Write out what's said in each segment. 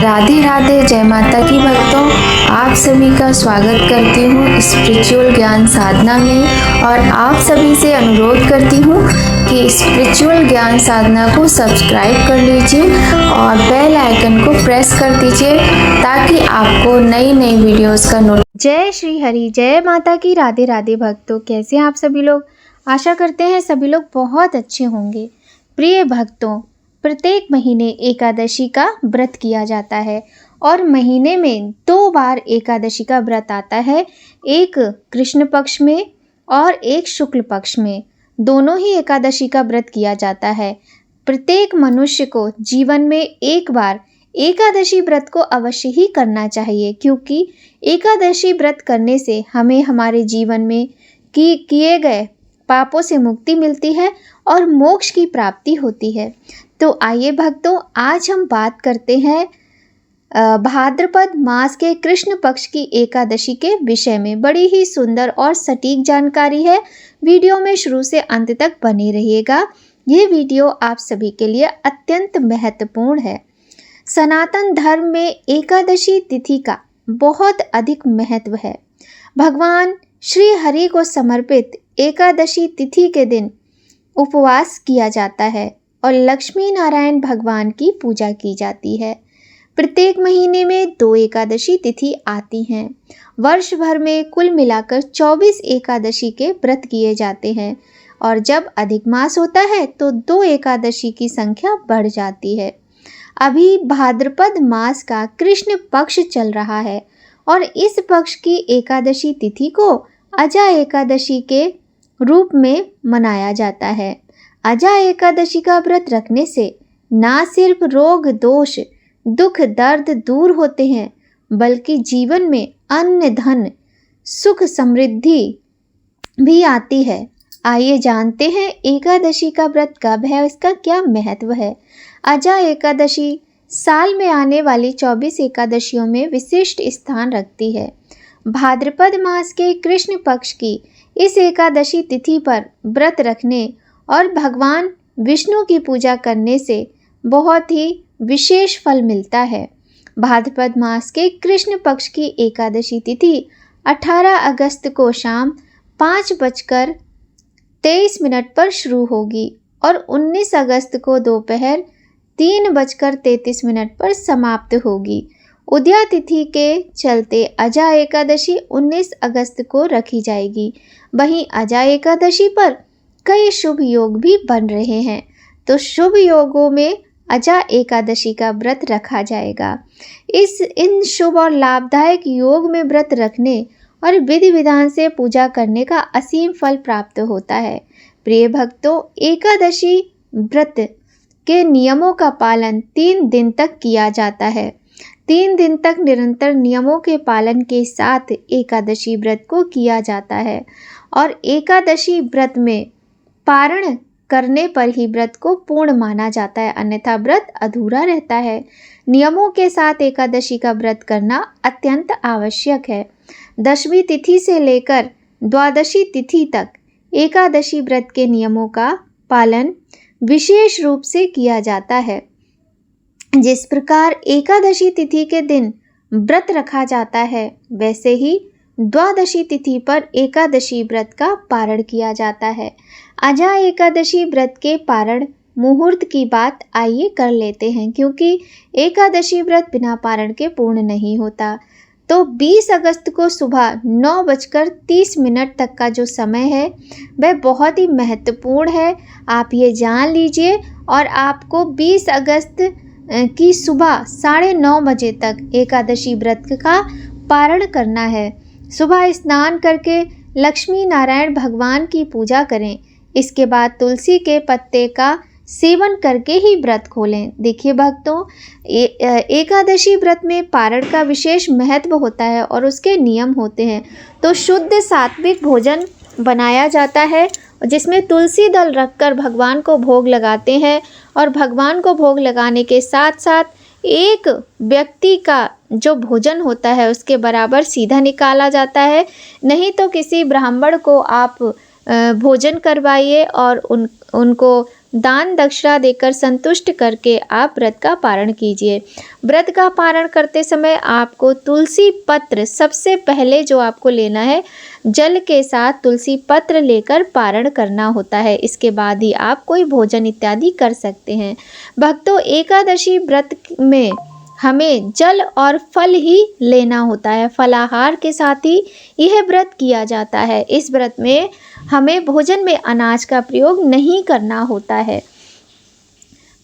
राधे राधे, जय माता की भक्तों। आप सभी का स्वागत करती हूँ स्पिरिचुअल ज्ञान साधना में और आप सभी से अनुरोध करती हूँ कि स्पिरिचुअल ज्ञान साधना को सब्सक्राइब कर लीजिए और बेल आइकन को प्रेस कर दीजिए ताकि आपको नई नई वीडियोस का जय श्री हरि, जय माता की। राधे राधे भक्तों, कैसे हैं आप सभी लोग। आशा करते हैं सभी लोग बहुत अच्छे होंगे। प्रिय भक्तों, प्रत्येक महीने एकादशी का व्रत किया जाता है और महीने में 2 बार एकादशी का व्रत आता है, एक कृष्ण पक्ष में और एक शुक्ल पक्ष में। दोनों ही एकादशी का व्रत किया जाता है। प्रत्येक मनुष्य को जीवन में एक बार एकादशी व्रत को अवश्य ही करना चाहिए, क्योंकि एकादशी व्रत करने से हमें हमारे जीवन में किए गए पापों से मुक्ति मिलती है और मोक्ष की प्राप्ति होती है। तो आइए भक्तों, आज हम बात करते हैं भाद्रपद मास के कृष्ण पक्ष की एकादशी के विषय में। बड़ी ही सुंदर और सटीक जानकारी है। वीडियो में शुरू से अंत तक बने रहिएगा। ये वीडियो आप सभी के लिए अत्यंत महत्वपूर्ण है। सनातन धर्म में एकादशी तिथि का बहुत अधिक महत्व है। भगवान श्री हरि को समर्पित एकादशी तिथि के दिन उपवास किया जाता है और लक्ष्मी नारायण भगवान की पूजा की जाती है। प्रत्येक महीने में 2 एकादशी तिथि आती हैं। वर्ष भर में कुल मिलाकर 24 एकादशी के व्रत किए जाते हैं और जब अधिक मास होता है तो 2 एकादशी की संख्या बढ़ जाती है। अभी भाद्रपद मास का कृष्ण पक्ष चल रहा है और इस पक्ष की एकादशी तिथि को अजा एकादशी के रूप में मनाया जाता है। अजा एकादशी का व्रत रखने से ना सिर्फ रोग दोष दुख दर्द दूर होते हैं, बल्कि जीवन में अन्न धन सुख समृद्धि भी आती है। आइए जानते हैं एकादशी का व्रत कब है, इसका क्या महत्व है। अजा एकादशी साल में आने वाली 24 एकादशियों में विशिष्ट स्थान रखती है। भाद्रपद मास के कृष्ण पक्ष की इस एकादशी तिथि पर व्रत रखने और भगवान विष्णु की पूजा करने से बहुत ही विशेष फल मिलता है। भाद्रपद मास के कृष्ण पक्ष की एकादशी तिथि 18 अगस्त को शाम 5:23 पर शुरू होगी और 19 अगस्त को दोपहर 3:33 पर समाप्त होगी। उदया तिथि के चलते अजा एकादशी 19 अगस्त को रखी जाएगी। वहीं अजा एकादशी पर कई शुभ योग भी बन रहे हैं, तो शुभ योगों में अजा एकादशी का व्रत रखा जाएगा। इन शुभ और लाभदायक योग में व्रत रखने और विधि विधान से पूजा करने का असीम फल प्राप्त होता है। प्रिय भक्तों, एकादशी व्रत के नियमों का पालन 3 दिन तक किया जाता है। 3 दिन तक निरंतर नियमों के पालन के साथ एकादशी व्रत को किया जाता है और एकादशी व्रत में पारण करने पर ही व्रत को पूर्ण माना जाता है, अन्यथा व्रत अधूरा रहता है। नियमों के साथ एकादशी का व्रत करना अत्यंत आवश्यक है। 10वीं तिथि से लेकर 12वीं तिथि तक एकादशी व्रत के नियमों का पालन विशेष रूप से किया जाता है। जिस प्रकार एकादशी तिथि के दिन व्रत रखा जाता है, वैसे ही 12वीं तिथि पर एकादशी व्रत का पारण किया जाता है। अजा एकादशी व्रत के पारण मुहूर्त की बात आइए कर लेते हैं, क्योंकि एकादशी व्रत बिना पारण के पूर्ण नहीं होता। तो 20 अगस्त को सुबह 9:30 तक का जो समय है वह बहुत ही महत्वपूर्ण है। आप ये जान लीजिए और आपको 20 अगस्त की सुबह 9:30 बजे तक एकादशी व्रत का पारण करना है। सुबह स्नान करके लक्ष्मी नारायण भगवान की पूजा करें। इसके बाद तुलसी के पत्ते का सेवन करके ही व्रत खोलें। देखिए भक्तों, एकादशी व्रत में पारण का विशेष महत्व होता है और उसके नियम होते हैं। तो शुद्ध सात्विक भोजन बनाया जाता है जिसमें तुलसी दल रखकर भगवान को भोग लगाते हैं और भगवान को भोग लगाने के साथ साथ एक व्यक्ति का जो भोजन होता है उसके बराबर सीधा निकाला जाता है। नहीं तो किसी ब्राह्मण को आप भोजन करवाइए और उनको दान दक्षिणा देकर संतुष्ट करके आप व्रत का पारण कीजिए। व्रत का पारण करते समय आपको तुलसी पत्र सबसे पहले जो आपको लेना है, जल के साथ तुलसी पत्र लेकर पारण करना होता है। इसके बाद ही आप कोई भोजन इत्यादि कर सकते हैं। भक्तों, एकादशी व्रत में हमें जल और फल ही लेना होता है। फलाहार के साथ ही यह व्रत किया जाता है। इस व्रत में हमें भोजन में अनाज का प्रयोग नहीं करना होता है।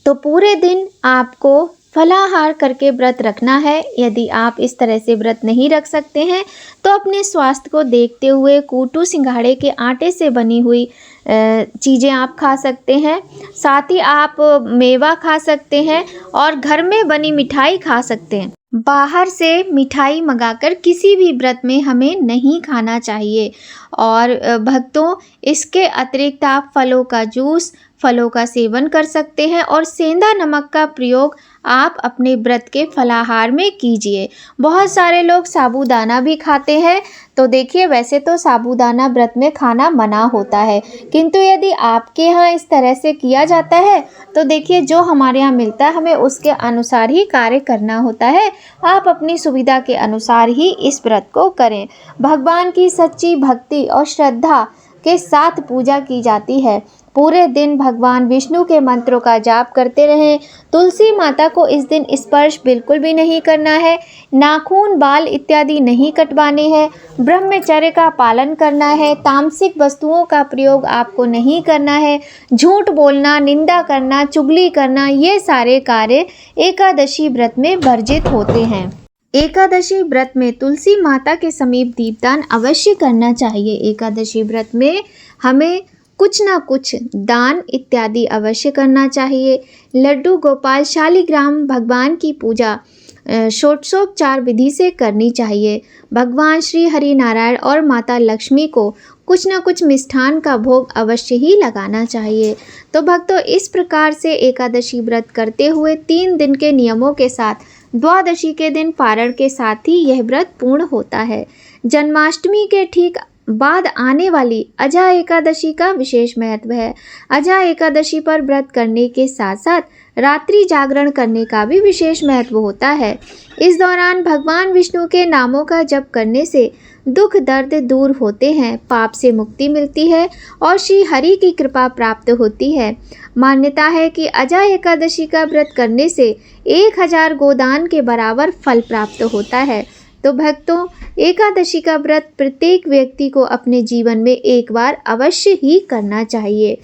तो पूरे दिन आपको फलाहार करके व्रत रखना है। यदि आप इस तरह से व्रत नहीं रख सकते हैं तो अपने स्वास्थ्य को देखते हुए कूटू सिंघाड़े के आटे से बनी हुई चीज़ें आप खा सकते हैं। साथ ही आप मेवा खा सकते हैं और घर में बनी मिठाई खा सकते हैं। बाहर से मिठाई मंगाकर किसी भी व्रत में हमें नहीं खाना चाहिए। और भक्तों, इसके अतिरिक्त आप फलों का जूस, फलों का सेवन कर सकते हैं और सेंधा नमक का प्रयोग आप अपने व्रत के फलाहार में कीजिए। बहुत सारे लोग साबूदाना भी खाते हैं। तो देखिए, वैसे तो साबूदाना व्रत में खाना मना होता है, किंतु यदि आपके यहाँ इस तरह से किया जाता है तो देखिए, जो हमारे यहाँ मिलता है हमें उसके अनुसार ही कार्य करना होता है। आप अपनी सुविधा के अनुसार ही इस व्रत को करें। भगवान की सच्ची भक्ति और श्रद्धा के साथ पूजा की जाती है। पूरे दिन भगवान विष्णु के मंत्रों का जाप करते रहें। तुलसी माता को इस दिन स्पर्श बिल्कुल भी नहीं करना है। नाखून, बाल इत्यादि नहीं कटवाने हैं। ब्रह्मचर्य का पालन करना है। तामसिक वस्तुओं का प्रयोग आपको नहीं करना है। झूठ बोलना, निंदा करना, चुगली करना, ये सारे कार्य एकादशी व्रत में वर्जित होते हैं। एकादशी व्रत में तुलसी माता के समीप दीपदान अवश्य करना चाहिए। एकादशी व्रत में हमें कुछ ना कुछ दान इत्यादि अवश्य करना चाहिए। लड्डू गोपाल, शालिग्राम, भगवान की पूजा षोडशोपचार विधि से करनी चाहिए। भगवान श्री हरि नारायण और माता लक्ष्मी को कुछ न कुछ मिष्ठान का भोग अवश्य ही लगाना चाहिए। तो भक्तों, इस प्रकार से एकादशी व्रत करते हुए 3 दिन के नियमों के साथ द्वादशी के दिन पारण के साथ ही यह व्रत पूर्ण होता है। जन्माष्टमी के ठीक बाद आने वाली अजा एकादशी का विशेष महत्व है। अजा एकादशी पर व्रत करने के साथ साथ रात्रि जागरण करने का भी विशेष महत्व होता है। इस दौरान भगवान विष्णु के नामों का जप करने से दुख दर्द दूर होते हैं, पाप से मुक्ति मिलती है और श्री हरि की कृपा प्राप्त होती है। मान्यता है कि अजा एकादशी का व्रत करने से 1000 गोदान के बराबर फल प्राप्त होता है। तो भक्तों, एकादशी का व्रत प्रत्येक व्यक्ति को अपने जीवन में एक बार अवश्य ही करना चाहिए।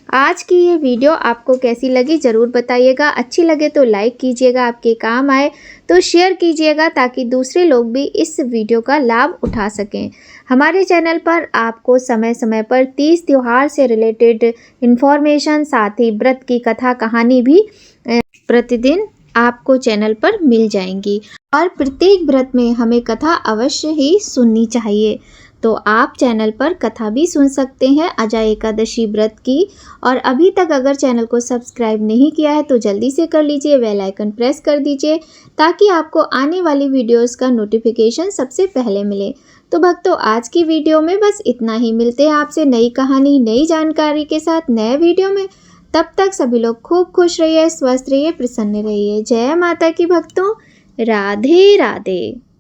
आज की ये वीडियो आपको कैसी लगी ज़रूर बताइएगा। अच्छी लगे तो लाइक कीजिएगा, आपके काम आए तो शेयर कीजिएगा ताकि दूसरे लोग भी इस वीडियो का लाभ उठा सकें। हमारे चैनल पर आपको समय समय पर 30 त्योहार से रिलेटेड इन्फॉर्मेशन, साथ ही व्रत की कथा कहानी भी प्रतिदिन आपको चैनल पर मिल जाएंगी। और प्रत्येक व्रत में हमें कथा अवश्य ही सुननी चाहिए। तो आप चैनल पर कथा भी सुन सकते हैं अजा एकादशी व्रत की। और अभी तक अगर चैनल को सब्सक्राइब नहीं किया है तो जल्दी से कर लीजिए, बेल आइकन प्रेस कर दीजिए ताकि आपको आने वाली वीडियोस का नोटिफिकेशन सबसे पहले मिले। तो भक्तों, आज की वीडियो में बस इतना ही। मिलते हैं आपसे नई कहानी, नई जानकारी के साथ नए वीडियो में। तब तक सभी लोग खूब खुश रहिए, स्वस्थ रहिए, प्रसन्न रहिए। जय माता की भक्तों, राधे राधे।